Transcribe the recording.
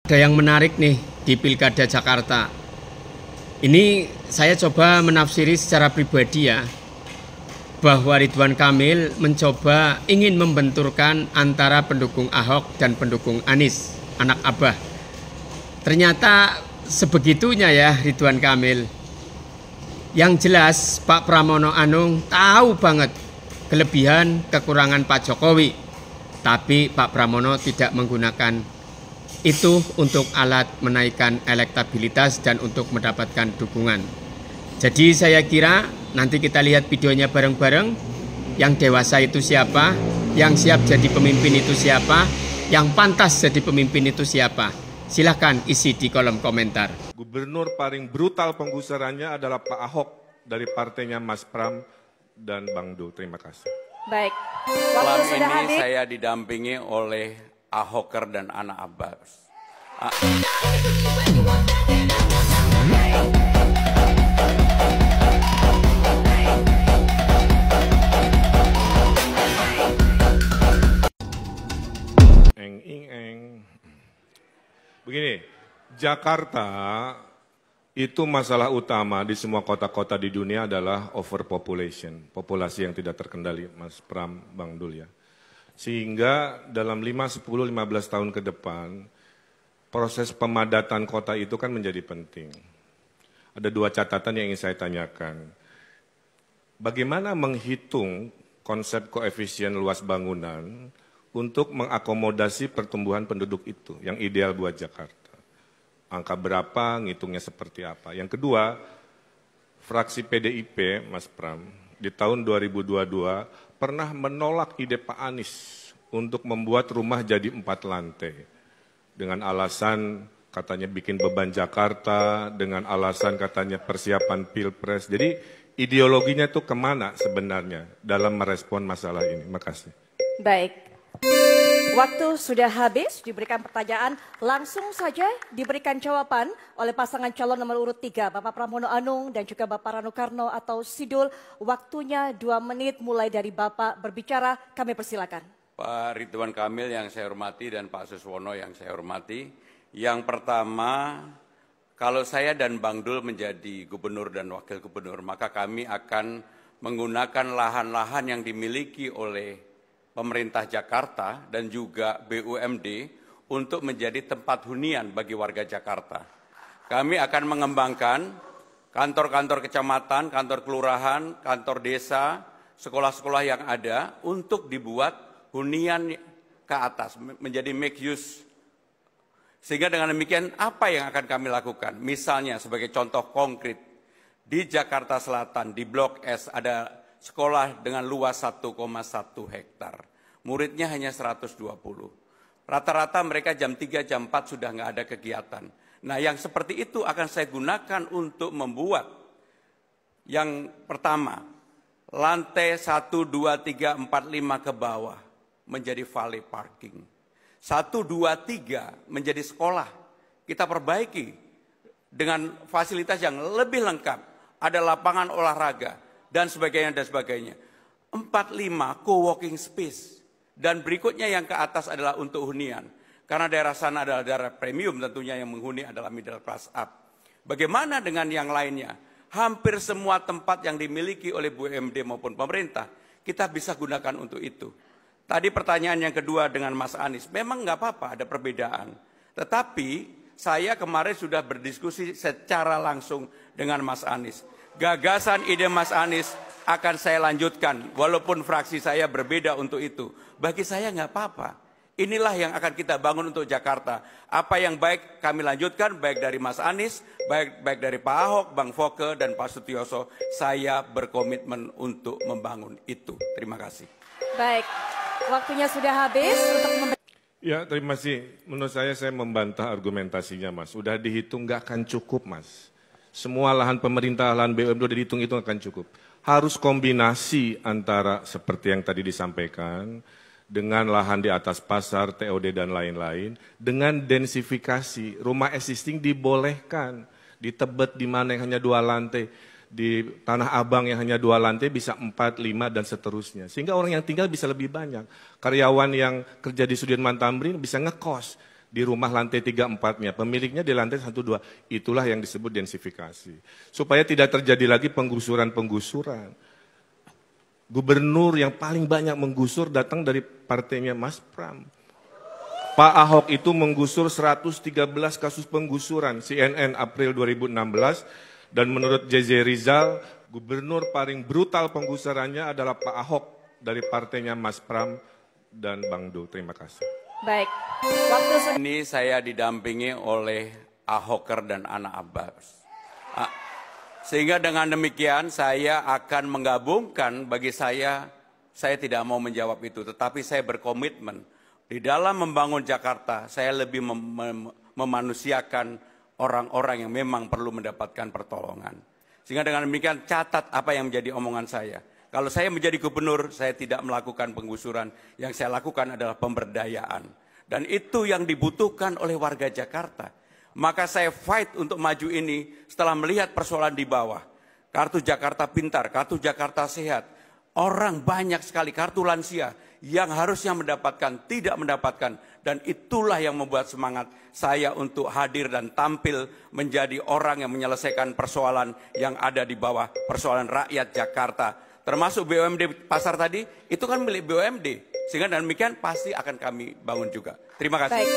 Ada yang menarik nih di Pilkada Jakarta. Ini saya coba menafsiri secara pribadi ya, bahwa Ridwan Kamil mencoba ingin membenturkan antara pendukung Ahok dan pendukung Anies, anak Abah. Ternyata sebegitunya ya Ridwan Kamil. Yang jelas Pak Pramono Anung tahu banget kelebihan kekurangan Pak Jokowi. Tapi Pak Pramono tidak menggunakan itu untuk alat menaikkan elektabilitas dan untuk mendapatkan dukungan. Jadi saya kira nanti kita lihat videonya bareng-bareng. Yang dewasa itu siapa, yang siap jadi pemimpin itu siapa, yang pantas jadi pemimpin itu siapa. Silahkan isi di kolom komentar. Gubernur paling brutal penggusurannya adalah Pak Ahok dari partainya Mas Pram dan Bang Dul. Terima kasih. Baik, Malam waktu sudah ini habis. saya didampingi oleh Ahoker dan anak Abbas. Begini, Jakarta itu masalah utama di semua kota-kota di dunia adalah overpopulation, populasi yang tidak terkendali, Mas Pram, Bang Dul ya. Sehingga dalam 5, 10, 15 tahun ke depan, proses pemadatan kota itu kan menjadi penting. Ada dua catatan yang ingin saya tanyakan. Bagaimana menghitung konsep koefisien luas bangunan untuk mengakomodasi pertumbuhan penduduk itu yang ideal buat Jakarta? Angka berapa, ngitungnya seperti apa? Yang kedua, fraksi PDIP, Mas Pram, di tahun 2022 pernah menolak ide Pak Anies untuk membuat rumah jadi 4 lantai. Dengan alasan katanya bikin beban Jakarta, dengan alasan katanya persiapan Pilpres. Jadi ideologinya itu kemana sebenarnya dalam merespon masalah ini? Makasih. Baik, waktu sudah habis, diberikan pertanyaan, langsung saja diberikan jawaban oleh pasangan calon nomor urut 3, Bapak Pramono Anung dan juga Bapak Rano Karno atau Sidul. Waktunya 2 menit mulai dari Bapak berbicara, kami persilakan. Pak Ridwan Kamil yang saya hormati dan Pak Suswono yang saya hormati. Yang pertama, kalau saya dan Bang Dul menjadi gubernur dan wakil gubernur, maka kami akan menggunakan lahan-lahan yang dimiliki oleh pemerintah Jakarta dan juga BUMD untuk menjadi tempat hunian bagi warga Jakarta. Kami akan mengembangkan kantor-kantor kecamatan, kantor kelurahan, kantor desa, sekolah-sekolah yang ada untuk dibuat hunian ke atas, menjadi make use. Sehingga dengan demikian apa yang akan kami lakukan? Misalnya sebagai contoh konkret, di Jakarta Selatan, di Blok S ada sekolah dengan luas 1,1 hektar. Muridnya hanya 120. Rata-rata mereka jam 3, jam 4 sudah nggak ada kegiatan. Nah yang seperti itu akan saya gunakan untuk membuat yang pertama, lantai 1, 2, 3, 4, 5 ke bawah menjadi valet parking. 1, 2, 3 menjadi sekolah. Kita perbaiki dengan fasilitas yang lebih lengkap. Ada lapangan olahraga dan sebagainya dan sebagainya. 4, 5 co-working space. Dan berikutnya yang ke atas adalah untuk hunian. Karena daerah sana adalah daerah premium, tentunya yang menghuni adalah middle class up. Bagaimana dengan yang lainnya? Hampir semua tempat yang dimiliki oleh BUMD maupun pemerintah, kita bisa gunakan untuk itu. Tadi pertanyaan yang kedua dengan Mas Anies, memang nggak apa-apa ada perbedaan. Tetapi saya kemarin sudah berdiskusi secara langsung dengan Mas Anies. Gagasan ide Mas Anies akan saya lanjutkan, walaupun fraksi saya berbeda untuk itu. Bagi saya nggak apa-apa. Inilah yang akan kita bangun untuk Jakarta. Apa yang baik kami lanjutkan, baik dari Mas Anies, baik dari Pak Ahok, Bang Foke, dan Pak Sutioso. Saya berkomitmen untuk membangun itu. Terima kasih. Baik, waktunya sudah habis untuk Ya, terima kasih. Menurut saya membantah argumentasinya, Mas. Sudah dihitung nggak akan cukup, Mas. Semua lahan pemerintah, lahan BUMD sudah dihitung-hitung akan cukup. Harus kombinasi antara seperti yang tadi disampaikan, dengan lahan di atas pasar, TOD dan lain-lain, dengan densifikasi, rumah existing dibolehkan, di Tebet di mana yang hanya 2 lantai, di Tanah Abang yang hanya 2 lantai bisa 4, 5 dan seterusnya. Sehingga orang yang tinggal bisa lebih banyak. Karyawan yang kerja di Sudirman Tamrin bisa ngekos di rumah lantai 3-4-nya, pemiliknya di lantai 1-2. Itulah yang disebut densifikasi. Supaya tidak terjadi lagi penggusuran-penggusuran. Gubernur yang paling banyak menggusur datang dari partainya Mas Pram. Pak Ahok itu menggusur 113 kasus penggusuran, CNN April 2016, dan menurut JJ Rizal, gubernur paling brutal penggusurannya adalah Pak Ahok dari partainya Mas Pram dan Bang Do. Terima kasih. Baik, waktu Ini saya didampingi oleh Ahoker dan Ana Abbas. Sehingga dengan demikian saya akan menggabungkan, bagi saya tidak mau menjawab itu, tetapi saya berkomitmen. Di dalam membangun Jakarta, saya lebih memanusiakan orang-orang yang memang perlu mendapatkan pertolongan. Sehingga dengan demikian catat apa yang menjadi omongan saya. Kalau saya menjadi gubernur, saya tidak melakukan penggusuran. Yang saya lakukan adalah pemberdayaan. Dan itu yang dibutuhkan oleh warga Jakarta. Maka saya fight untuk maju ini setelah melihat persoalan di bawah. Kartu Jakarta Pintar, kartu Jakarta Sehat. Orang banyak sekali, kartu lansia yang harusnya mendapatkan, tidak mendapatkan. Dan itulah yang membuat semangat saya untuk hadir dan tampil menjadi orang yang menyelesaikan persoalan yang ada di bawah, persoalan rakyat Jakarta. Termasuk BUMD pasar tadi, itu kan milik BUMD. Sehingga demikian pasti akan kami bangun juga. Terima kasih. baik.